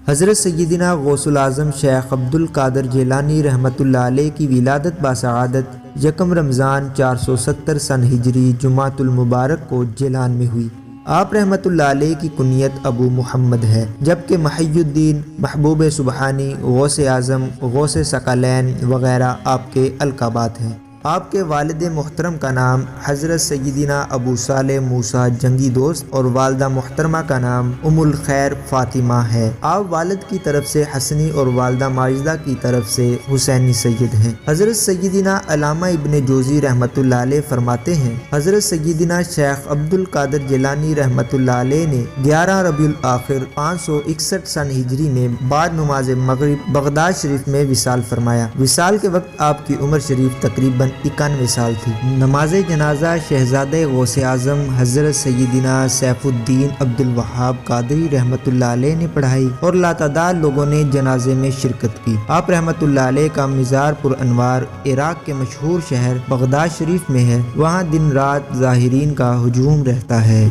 حضرت سیدنا غوث العظم شیخ عبد القادر جیلانی رحمۃ اللہ علیہ کی ولادت باسعادت 1 رمضان 470 سن ہجری جمعۃ المبارک کو جیلان میں ہوئی۔ آپ رحمۃ اللہ علیہ کی کنیت ابو محمد ہے، جبکہ محی الدین، محبوب سبحانی، غوث اعظم، غوث ثقلین وغیرہ آپ کے القابات ہیں۔ آپ کے والد محترم کا نام حضرت سیدنا ابو صالح موسیٰ جنگی دوست اور والدہ محترمہ کا نام ام الخیر فاطمہ ہے۔ آپ والد کی طرف سے حسنی اور والدہ ماجدہ کی طرف سے حسینی سید ہیں۔ حضرت سیدنا علامہ ابن جوزی رحمۃ اللہ علیہ فرماتے ہیں، حضرت سیدنا شیخ عبد القادر جیلانی رحمۃ اللہ علیہ نے 11 ربیع الاخر 561 سن ہجری میں بعد نماز مغرب بغداد شریف میں وصال فرمایا۔ وصال کے وقت آپ کی عمر شریف تقریباً 91 سال تھی۔ نماز جنازہ شہزادہ غوث اعظم حضرت سیدنا سیف الدین عبد الوہاب قادری رحمۃ اللہ علیہ نے پڑھائی اور لاتعداد لوگوں نے جنازے میں شرکت کی۔ آپ رحمۃ اللہ علیہ کا مزار پر انوار عراق کے مشہور شہر بغداد شریف میں ہے۔ وہاں دن رات زائرین کا ہجوم رہتا ہے۔